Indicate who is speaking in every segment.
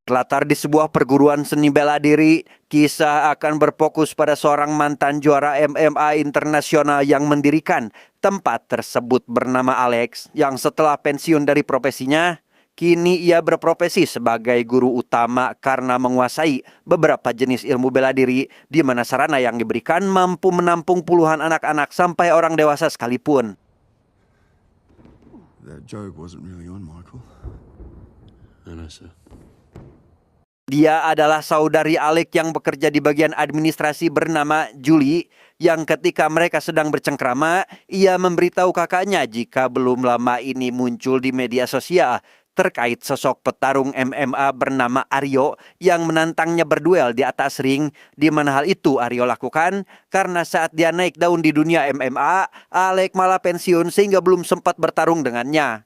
Speaker 1: Terlatar di sebuah perguruan seni bela diri, kisah akan berfokus pada seorang mantan juara MMA internasional yang mendirikan tempat tersebut bernama Alex, yang setelah pensiun dari profesinya, kini ia berprofesi sebagai guru utama karena menguasai beberapa jenis ilmu bela diri, di mana sarana yang diberikan mampu menampung puluhan anak-anak sampai orang dewasa sekalipun.
Speaker 2: That joke wasn't really on, Michael.
Speaker 3: I know, sir.
Speaker 1: Dia adalah saudari Alec yang bekerja di bagian administrasi bernama Julie, yang ketika mereka sedang bercengkrama, ia memberitahu kakaknya jika belum lama ini muncul di media sosial terkait sosok petarung MMA bernama Aryo yang menantangnya berduel di atas ring, di mana hal itu Aryo lakukan karena saat dia naik daun di dunia MMA, Alec malah pensiun sehingga belum sempat bertarung dengannya.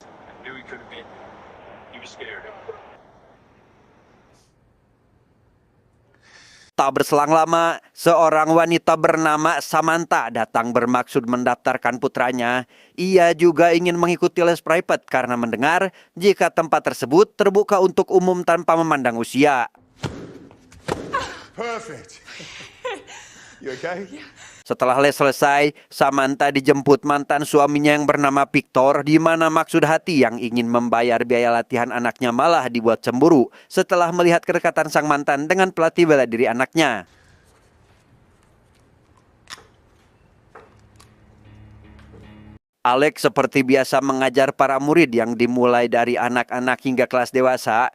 Speaker 1: Tak berselang lama, seorang wanita bernama Samantha datang bermaksud mendaftarkan putranya. Ia juga ingin mengikuti les private karena mendengar jika tempat tersebut terbuka untuk umum tanpa memandang usia.
Speaker 2: Perfect. You okay?
Speaker 1: Setelah les selesai, Samantha dijemput mantan suaminya yang bernama Victor, di mana maksud hati yang ingin membayar biaya latihan anaknya malah dibuat cemburu setelah melihat kedekatan sang mantan dengan pelatih bela diri anaknya. Alex seperti biasa mengajar para murid yang dimulai dari anak-anak hingga kelas dewasa,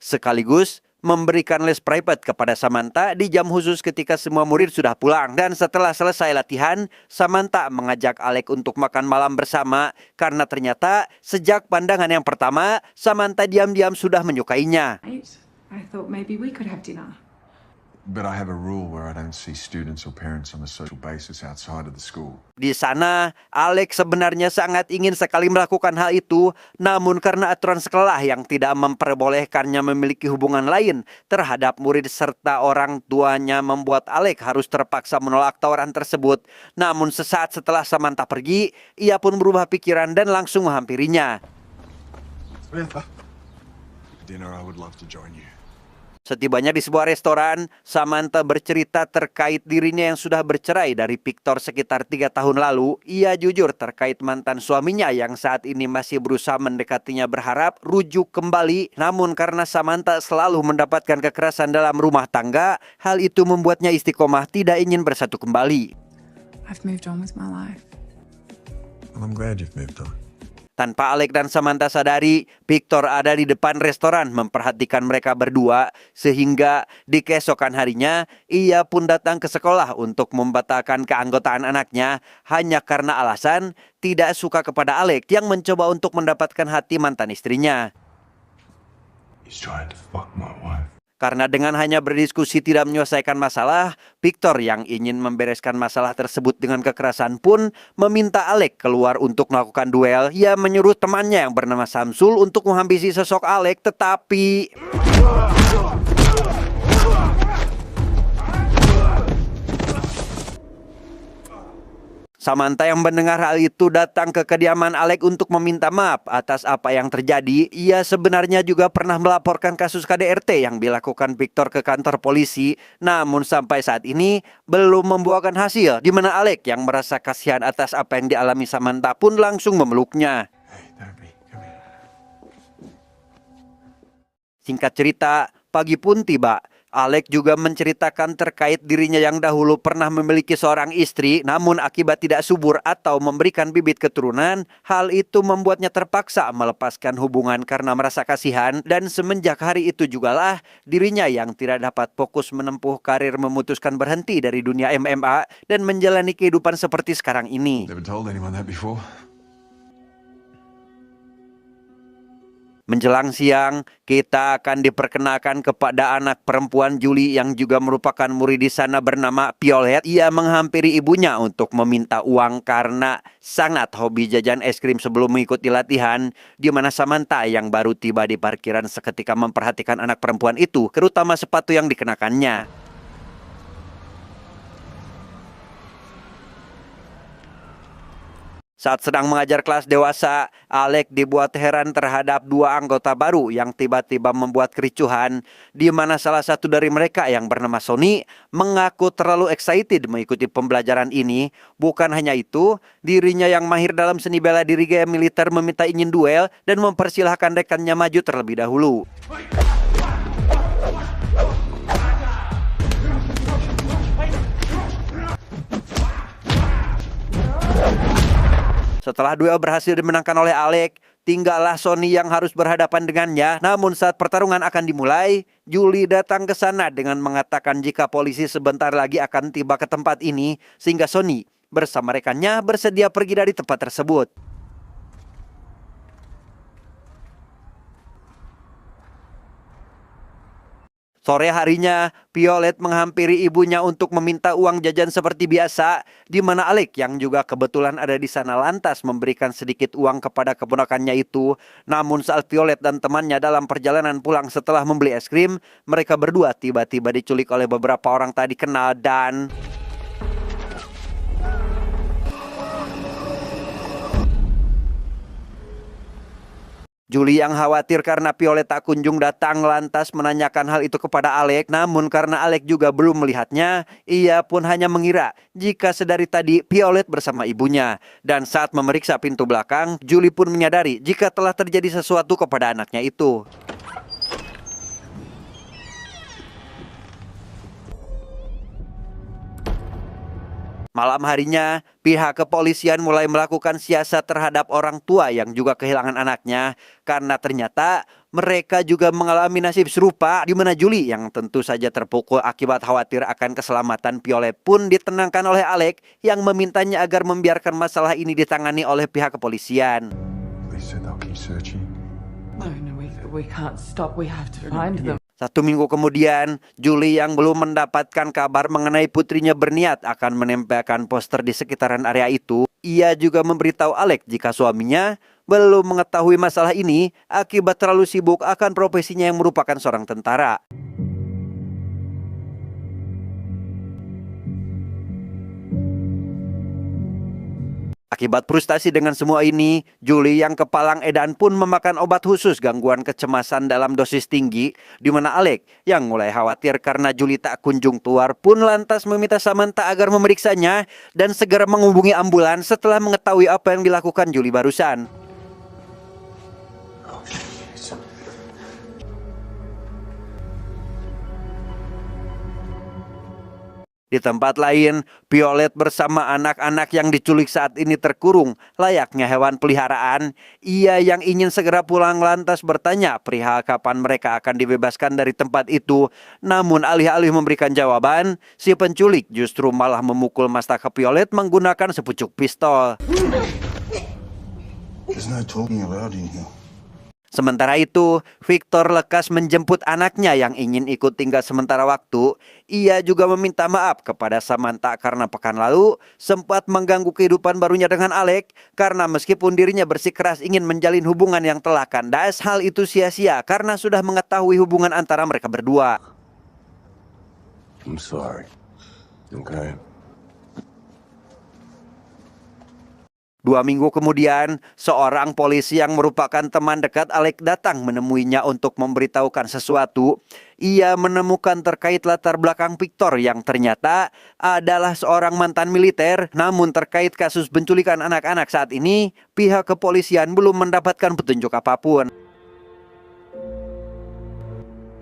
Speaker 1: sekaligus memberikan les private kepada Samantha di jam khusus ketika semua murid sudah pulang. Dan setelah selesai latihan, Samantha mengajak Alec untuk makan malam bersama karena ternyata sejak pandangan yang pertama, Samantha diam-diam sudah menyukainya.
Speaker 4: I thought maybe we could have dinner.
Speaker 2: But I have a rule where I don't see students or parents on a social basis outside of the school.
Speaker 1: Di sana, Alex sebenarnya sangat ingin sekali melakukan hal itu, namun karena aturan sekolah yang tidak memperbolehkannya memiliki hubungan lain terhadap murid serta orang tuanya membuat Alex harus terpaksa menolak tawaran tersebut. Namun sesaat setelah Samantha pergi, ia pun berubah pikiran dan langsung menghampirinya.
Speaker 2: Dinner, I would love to join you.
Speaker 1: Setibanya di sebuah restoran, Samantha bercerita terkait dirinya yang sudah bercerai dari Victor sekitar 3 tahun lalu. Ia jujur terkait mantan suaminya yang saat ini masih berusaha mendekatinya berharap rujuk kembali. Namun karena Samantha selalu mendapatkan kekerasan dalam rumah tangga, hal itu membuatnya istiqomah tidak ingin bersatu kembali.
Speaker 4: I've moved on with my life.
Speaker 2: Well, I'm glad you've moved on.
Speaker 1: Tanpa Alec dan Samantha sadari, Victor ada di depan restoran memperhatikan mereka berdua, sehingga di keesokan harinya ia pun datang ke sekolah untuk membatalkan keanggotaan anaknya hanya karena alasan tidak suka kepada Alec yang mencoba untuk mendapatkan hati mantan istrinya.
Speaker 2: He's trying to fuck my wife.
Speaker 1: Karena dengan hanya berdiskusi tidak menyelesaikan masalah, Victor yang ingin membereskan masalah tersebut dengan kekerasan pun meminta Alec keluar untuk melakukan duel. Ia menyuruh temannya yang bernama Samsul untuk menghabisi sosok Alec, tetapi Samantha yang mendengar hal itu datang ke kediaman Alec untuk meminta maaf atas apa yang terjadi. Ia sebenarnya juga pernah melaporkan kasus KDRT yang dilakukan Victor ke kantor polisi. Namun sampai saat ini belum membuahkan hasil, di mana Alec yang merasa kasihan atas apa yang dialami Samantha pun langsung memeluknya.
Speaker 2: Hey, Darby, come here.
Speaker 1: Singkat cerita, pagi pun tiba. Alec juga menceritakan terkait dirinya yang dahulu pernah memiliki seorang istri, namun akibat tidak subur atau memberikan bibit keturunan, hal itu membuatnya terpaksa melepaskan hubungan karena merasa kasihan. Dan semenjak hari itu jugalah dirinya yang tidak dapat fokus menempuh karir memutuskan berhenti dari dunia MMA dan menjalani kehidupan seperti sekarang ini.
Speaker 2: Never told anyone that before.
Speaker 1: Menjelang siang, kita akan diperkenalkan kepada anak perempuan Julie yang juga merupakan murid di sana bernama Violet. Ia menghampiri ibunya untuk meminta uang karena sangat hobi jajan es krim sebelum mengikuti latihan, di mana Samantha yang baru tiba di parkiran seketika memperhatikan anak perempuan itu, terutama sepatu yang dikenakannya. Saat sedang mengajar kelas dewasa, Alec dibuat heran terhadap dua anggota baru yang tiba-tiba membuat kericuhan, di mana salah satu dari mereka yang bernama Sony mengaku terlalu excited mengikuti pembelajaran ini. Bukan hanya itu, dirinya yang mahir dalam seni bela diri gaya militer meminta ingin duel dan mempersilahkan rekannya maju terlebih dahulu. Setelah duel berhasil dimenangkan oleh Alec, tinggallah Sony yang harus berhadapan dengannya. Namun saat pertarungan akan dimulai, Julie datang ke sana dengan mengatakan jika polisi sebentar lagi akan tiba ke tempat ini, sehingga Sony bersama rekannya bersedia pergi dari tempat tersebut. Sore harinya, Violet menghampiri ibunya untuk meminta uang jajan seperti biasa, di mana Alec yang juga kebetulan ada di sana lantas memberikan sedikit uang kepada keponakannya itu. Namun saat Violet dan temannya dalam perjalanan pulang setelah membeli es krim, mereka berdua tiba-tiba diculik oleh beberapa orang tak dikenal dan... Julie yang khawatir karena Violet tak kunjung datang lantas menanyakan hal itu kepada Alec. Namun karena Alec juga belum melihatnya, ia pun hanya mengira jika sedari tadi Violet bersama ibunya. Dan saat memeriksa pintu belakang, Julie pun menyadari jika telah terjadi sesuatu kepada anaknya itu. Malam harinya, pihak kepolisian mulai melakukan siasat terhadap orang tua yang juga kehilangan anaknya karena ternyata mereka juga mengalami nasib serupa, di mana Julie yang tentu saja terpukul akibat khawatir akan keselamatan Violet pun ditenangkan oleh Alec yang memintanya agar membiarkan masalah ini ditangani oleh pihak kepolisian.
Speaker 2: They said they'll keep searching.
Speaker 5: No, we can't stop. We have to find them.
Speaker 1: 1 minggu kemudian, Julie yang belum mendapatkan kabar mengenai putrinya berniat akan menempelkan poster di sekitaran area itu. Ia juga memberitahu Alec jika suaminya belum mengetahui masalah ini akibat terlalu sibuk akan profesinya yang merupakan seorang tentara. Akibat frustasi dengan semua ini, Julie yang kepalang edan pun memakan obat khusus gangguan kecemasan dalam dosis tinggi, di mana Alec yang mulai khawatir karena Julie tak kunjung keluar pun lantas meminta Samantha agar memeriksanya dan segera menghubungi ambulans setelah mengetahui apa yang dilakukan Julie barusan. Di tempat lain, Violet bersama anak-anak yang diculik saat ini terkurung layaknya hewan peliharaan. Ia yang ingin segera pulang lantas bertanya perihal kapan mereka akan dibebaskan dari tempat itu. Namun alih-alih memberikan jawaban, si penculik justru malah memukul mata ke Violet menggunakan sepucuk pistol.
Speaker 6: There's no talking allowed in here.
Speaker 1: Sementara itu, Victor lekas menjemput anaknya yang ingin ikut tinggal sementara waktu. Ia juga meminta maaf kepada Samantha karena pekan lalu sempat mengganggu kehidupan barunya dengan Alec karena meskipun dirinya bersikeras ingin menjalin hubungan yang telah kandas, hal itu sia-sia karena sudah mengetahui hubungan antara mereka berdua.
Speaker 6: I'm sorry. Okay.
Speaker 1: 2 minggu kemudian, seorang polisi yang merupakan teman dekat Alec datang menemuinya untuk memberitahukan sesuatu. Ia menemukan terkait latar belakang Victor yang ternyata adalah seorang mantan militer. Namun terkait kasus penculikan anak-anak saat ini, pihak kepolisian belum mendapatkan petunjuk apapun.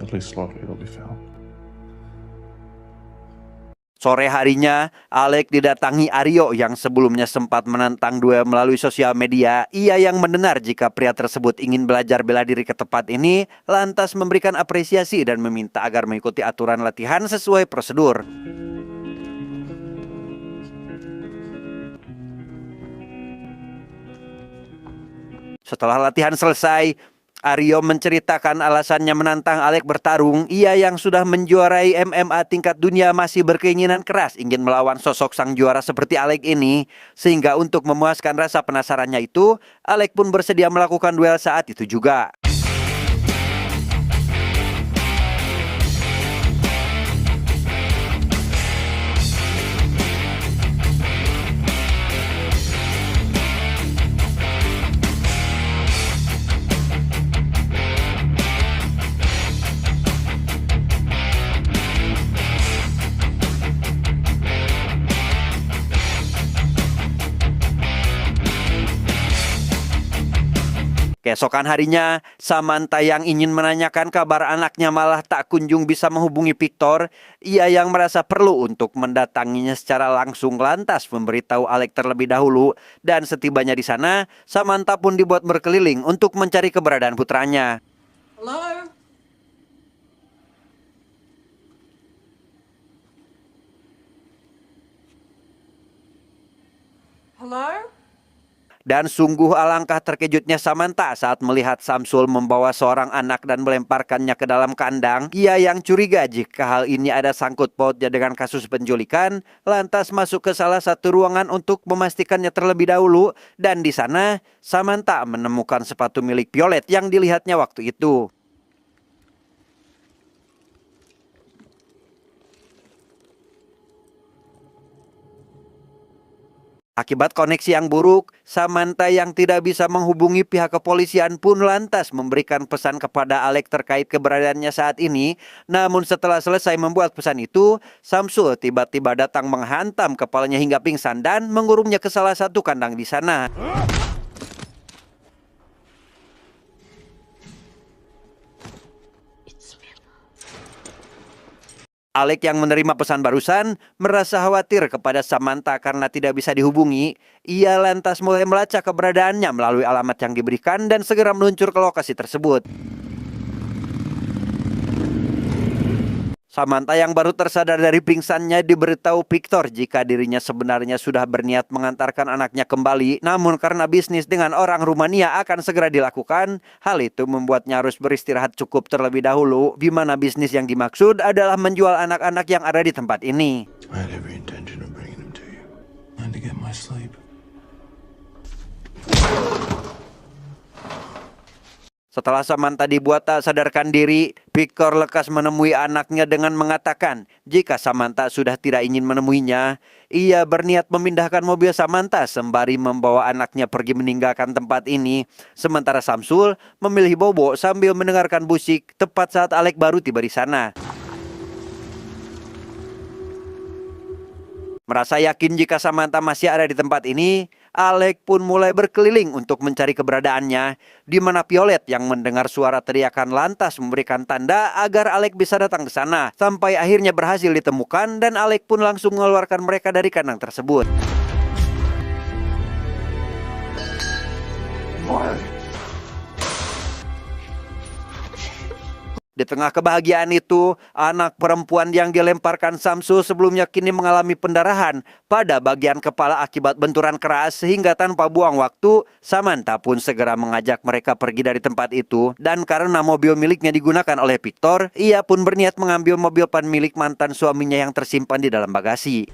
Speaker 6: At least likely it'll be found.
Speaker 1: Sore harinya, Alec didatangi Aryo yang sebelumnya sempat menentang duel melalui sosial media. Ia yang mendengar jika pria tersebut ingin belajar bela diri ke tempat ini, lantas memberikan apresiasi dan meminta agar mengikuti aturan latihan sesuai prosedur. Setelah latihan selesai, Aryo menceritakan alasannya menantang Alec bertarung. Ia yang sudah menjuarai MMA tingkat dunia masih berkeinginan keras ingin melawan sosok sang juara seperti Alec ini. Sehingga untuk memuaskan rasa penasarannya itu, Alec pun bersedia melakukan duel saat itu juga. Keesokan harinya, Samantha yang ingin menanyakan kabar anaknya malah tak kunjung bisa menghubungi Victor. Ia yang merasa perlu untuk mendatanginya secara langsung lantas memberitahu Alec terlebih dahulu. Dan setibanya di sana, Samantha pun dibuat berkeliling untuk mencari keberadaan putranya.
Speaker 5: Hello? Hello?
Speaker 1: Dan sungguh alangkah terkejutnya Samantha saat melihat Samsul membawa seorang anak dan melemparkannya ke dalam kandang. Ia yang curiga jika hal ini ada sangkut pautnya dengan kasus penculikan, lantas masuk ke salah satu ruangan untuk memastikannya terlebih dahulu. Dan di sana, Samantha menemukan sepatu milik Violet yang dilihatnya waktu itu. Akibat koneksi yang buruk, Samantha yang tidak bisa menghubungi pihak kepolisian pun lantas memberikan pesan kepada Alec terkait keberadaannya saat ini. Namun setelah selesai membuat pesan itu, Samsul tiba-tiba datang menghantam kepalanya hingga pingsan dan mengurungnya ke salah satu kandang di sana. Alec yang menerima pesan barusan merasa khawatir kepada Samantha karena tidak bisa dihubungi. Ia lantas mulai melacak keberadaannya melalui alamat yang diberikan dan segera meluncur ke lokasi tersebut. Samantha yang baru tersadar dari pingsannya diberitahu Victor jika dirinya sebenarnya sudah berniat mengantarkan anaknya kembali. Namun karena bisnis dengan orang Rumania akan segera dilakukan, hal itu membuatnya harus beristirahat cukup terlebih dahulu. Di mana bisnis yang dimaksud adalah menjual anak-anak yang ada di tempat ini.
Speaker 6: I had every intention of bringing him to you. I had to get my sleep.
Speaker 1: Setelah Samantha dibuat tak sadarkan diri, Victor lekas menemui anaknya dengan mengatakan jika Samantha sudah tidak ingin menemuinya, ia berniat memindahkan mobil Samantha sembari membawa anaknya pergi meninggalkan tempat ini. Sementara Samsul memilih bobo sambil mendengarkan musik tepat saat Alec baru tiba di sana. Merasa yakin jika Samantha masih ada di tempat ini, Alec pun mulai berkeliling untuk mencari keberadaannya, di mana Violet yang mendengar suara teriakan lantas memberikan tanda agar Alec bisa datang ke sana. Sampai akhirnya berhasil ditemukan dan Alec pun langsung mengeluarkan mereka dari kandang tersebut. Di tengah kebahagiaan itu, anak perempuan yang dilemparkan Samsul sebelumnya kini mengalami pendarahan pada bagian kepala akibat benturan keras sehingga tanpa buang waktu, Samantha pun segera mengajak mereka pergi dari tempat itu. Dan karena mobil miliknya digunakan oleh Victor, ia pun berniat mengambil mobil pan milik mantan suaminya yang tersimpan di dalam bagasi.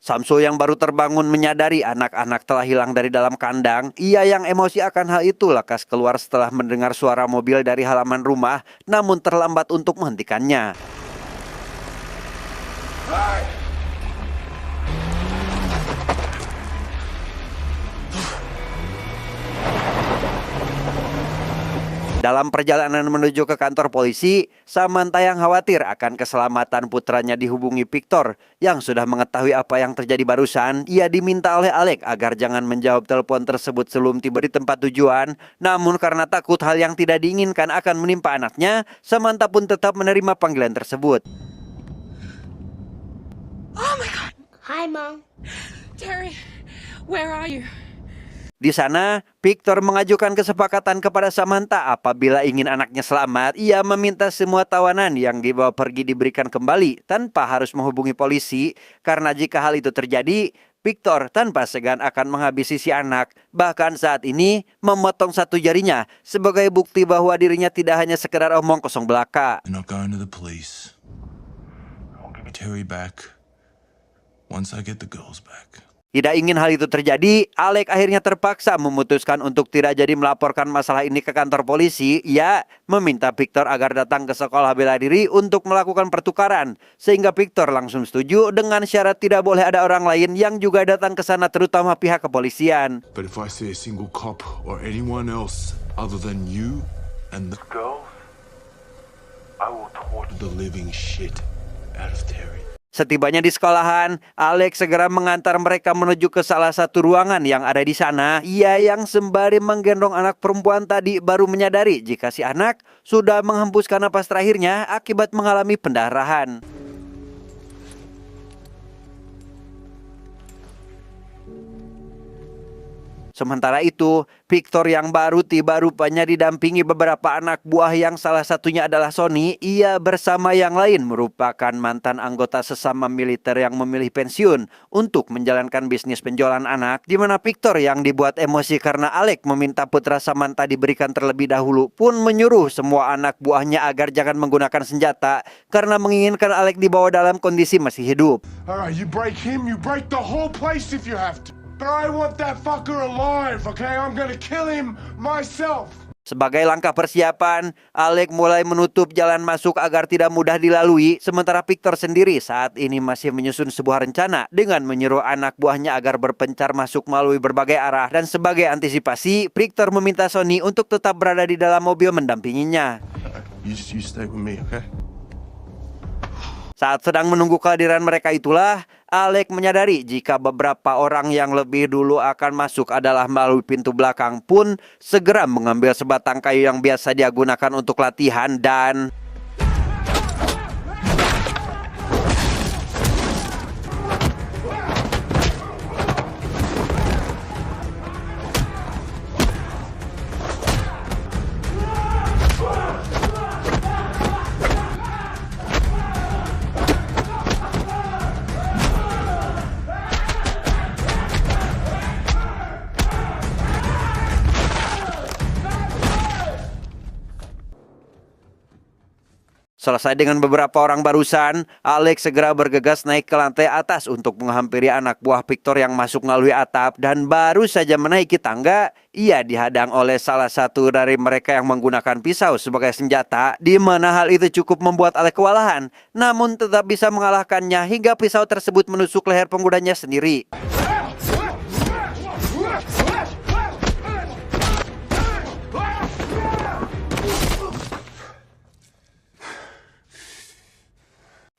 Speaker 1: Samsul yang baru terbangun menyadari anak-anak telah hilang dari dalam kandang. Ia yang emosi akan hal itu lekas keluar setelah mendengar suara mobil dari halaman rumah, namun terlambat untuk menghentikannya. Dalam perjalanan menuju ke kantor polisi, Samantha yang khawatir akan keselamatan putranya dihubungi Victor yang sudah mengetahui apa yang terjadi barusan. Ia diminta oleh Alec agar jangan menjawab telepon tersebut sebelum tiba di tempat tujuan. Namun karena takut hal yang tidak diinginkan akan menimpa anaknya, Samantha pun tetap menerima panggilan tersebut.
Speaker 5: Oh my God.
Speaker 7: Hi, Mom.
Speaker 5: Terry, where are you?
Speaker 1: Di sana, Victor mengajukan kesepakatan kepada Samantha apabila ingin anaknya selamat. Ia meminta semua tawanan yang dibawa pergi diberikan kembali tanpa harus menghubungi polisi. Karena jika hal itu terjadi, Victor tanpa segan akan menghabisi si anak. Bahkan saat ini memotong satu jarinya sebagai bukti bahwa dirinya tidak hanya sekedar omong kosong belaka.
Speaker 6: I'm not going to the police. I'll give Terry back once I get the girls back.
Speaker 1: Tidak ingin hal itu terjadi, Alec akhirnya terpaksa memutuskan untuk tidak jadi melaporkan masalah ini ke kantor polisi. Ia meminta Victor agar datang ke sekolah bela diri untuk melakukan pertukaran. Sehingga Victor langsung setuju dengan syarat tidak boleh ada orang lain yang juga datang ke sana, terutama pihak kepolisian.
Speaker 6: But if I see a single cop or anyone else other than you and the girls, I will torture the living shit out of Terry.
Speaker 1: Setibanya di sekolahan, Alex segera mengantar mereka menuju ke salah satu ruangan yang ada di sana. Ia yang sembari menggendong anak perempuan tadi baru menyadari jika si anak sudah menghembuskan napas terakhirnya akibat mengalami pendarahan. Sementara itu, Victor yang baru tiba rupanya didampingi beberapa anak buah yang salah satunya adalah Sony. Ia bersama yang lain merupakan mantan anggota sesama militer yang memilih pensiun untuk menjalankan bisnis penjualan anak, di mana Victor yang dibuat emosi karena Alex meminta putra Samantha diberikan terlebih dahulu pun menyuruh semua anak buahnya agar jangan menggunakan senjata karena menginginkan Alex dibawa dalam kondisi masih hidup.
Speaker 7: Alright, you break him, you break the whole place if you have to. But I want that fucker alive, okay? I'm gonna kill him myself.
Speaker 1: Sebagai langkah persiapan, Alex mulai menutup jalan masuk agar tidak mudah dilalui, sementara Victor sendiri saat ini masih menyusun sebuah rencana dengan menyuruh anak buahnya agar berpencar masuk melalui berbagai arah. Dan sebagai antisipasi, Victor meminta Sony untuk tetap berada di dalam mobil mendampinginya.
Speaker 6: You stay with me, okay?
Speaker 1: Saat sedang menunggu kehadiran mereka itulah, Alex menyadari jika beberapa orang yang lebih dulu akan masuk adalah melalui pintu belakang pun segera mengambil sebatang kayu yang biasa dia gunakan untuk latihan dan... Selesai dengan beberapa orang barusan, Alex segera bergegas naik ke lantai atas untuk menghampiri anak buah Victor yang masuk melalui atap. Dan baru saja menaiki tangga, ia dihadang oleh salah satu dari mereka yang menggunakan pisau sebagai senjata, di mana hal itu cukup membuat Alex kewalahan, namun tetap bisa mengalahkannya hingga pisau tersebut menusuk leher penggunanya sendiri.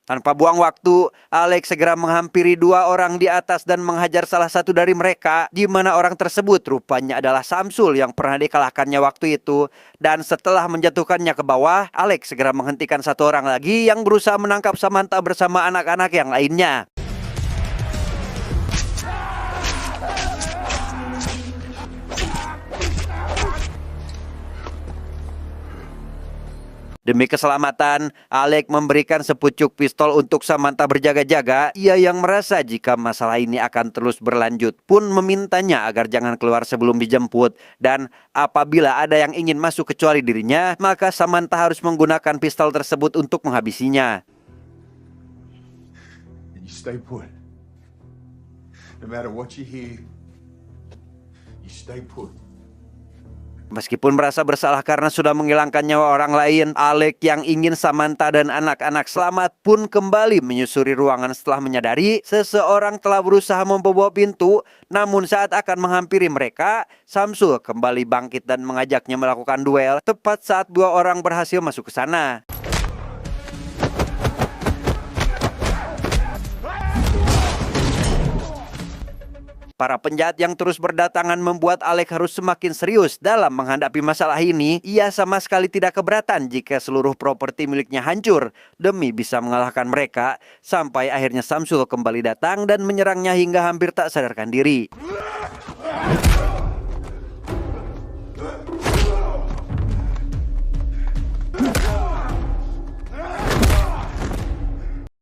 Speaker 1: Tanpa buang waktu, Alex segera menghampiri dua orang di atas dan menghajar salah satu dari mereka, di mana orang tersebut rupanya adalah Samsul yang pernah dikalahkannya waktu itu. Dan setelah menjatuhkannya ke bawah, Alex segera menghentikan satu orang lagi yang berusaha menangkap Samantha bersama anak-anak yang lainnya. Demi keselamatan, Alex memberikan sepucuk pistol untuk Samantha berjaga-jaga. Ia yang merasa jika masalah ini akan terus berlanjut pun memintanya agar jangan keluar sebelum dijemput. Dan apabila ada yang ingin masuk kecuali dirinya, maka Samantha harus menggunakan pistol tersebut untuk menghabisinya.
Speaker 7: You stay put. No matter what you hear, you stay put.
Speaker 1: Meskipun merasa bersalah karena sudah menghilangkan nyawa orang lain, Alex yang ingin Samantha dan anak-anak selamat pun kembali menyusuri ruangan setelah menyadari seseorang telah berusaha membawa pintu. Namun saat akan menghampiri mereka, Samsul kembali bangkit dan mengajaknya melakukan duel tepat saat dua orang berhasil masuk ke sana. Para penjahat yang terus berdatangan membuat Alex harus semakin serius dalam menghadapi masalah ini. Ia sama sekali tidak keberatan jika seluruh properti miliknya hancur demi bisa mengalahkan mereka. Sampai akhirnya Samsul kembali datang dan menyerangnya hingga hampir tak sadarkan diri.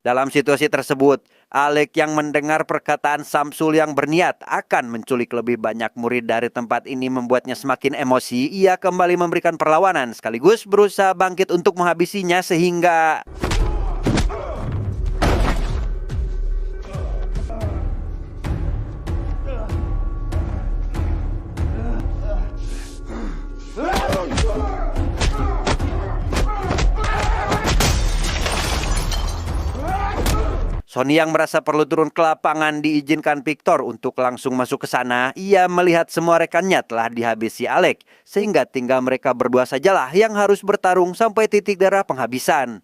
Speaker 1: Dalam situasi tersebut, Alex yang mendengar perkataan Samsul yang berniat akan menculik lebih banyak murid dari tempat ini membuatnya semakin emosi. Ia kembali memberikan perlawanan sekaligus berusaha bangkit untuk menghabisinya sehingga... Sony yang merasa perlu turun ke lapangan diizinkan Victor untuk langsung masuk ke sana. Ia melihat semua rekannya telah dihabisi Alex, sehingga tinggal mereka berdua sajalah yang harus bertarung sampai titik darah penghabisan.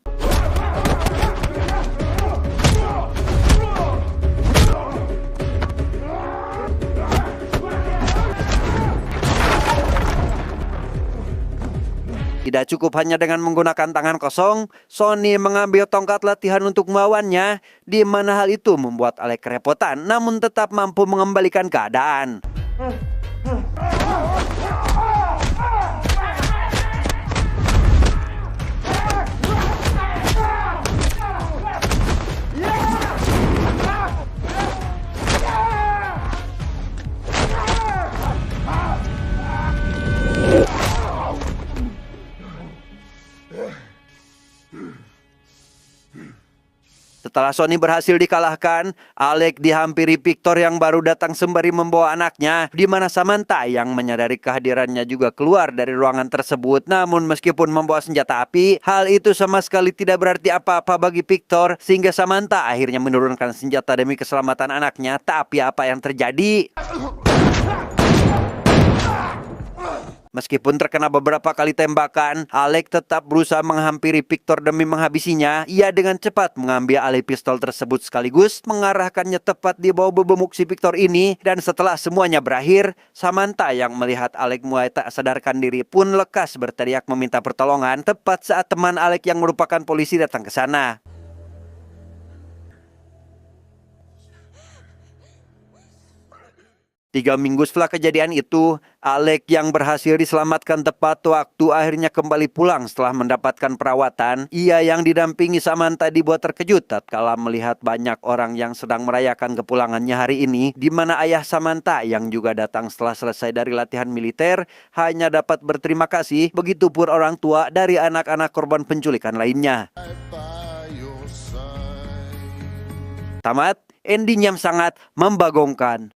Speaker 1: Tidak cukup hanya dengan menggunakan tangan kosong, Sonny mengambil tongkat latihan untuk melawannya, di mana hal itu membuat Alec kerepotan namun tetap mampu mengembalikan keadaan. Setelah Sonny berhasil dikalahkan, Alec dihampiri Victor yang baru datang sembari membawa anaknya, di mana Samantha yang menyadari kehadirannya juga keluar dari ruangan tersebut. Namun meskipun membawa senjata api, hal itu sama sekali tidak berarti apa-apa bagi Victor, sehingga Samantha akhirnya menurunkan senjata demi keselamatan anaknya. Tapi apa yang terjadi? Meskipun terkena beberapa kali tembakan, Alec tetap berusaha menghampiri Victor demi menghabisinya. Ia dengan cepat mengambil alih pistol tersebut sekaligus mengarahkannya tepat di bawah bebemuk si Victor ini. Dan setelah semuanya berakhir, Samantha yang melihat Alec mulai tak sadarkan diri pun lekas berteriak meminta pertolongan tepat saat teman Alec yang merupakan polisi datang ke sana. 3 minggu setelah kejadian itu, Alec yang berhasil diselamatkan tepat waktu akhirnya kembali pulang setelah mendapatkan perawatan. Ia yang didampingi Samantha dibuat terkejut tatkala melihat banyak orang yang sedang merayakan kepulangannya hari ini, di mana ayah Samantha yang juga datang setelah selesai dari latihan militer hanya dapat berterima kasih, begitupun orang tua dari anak-anak korban penculikan lainnya. Tamat, ending yang sangat membagongkan.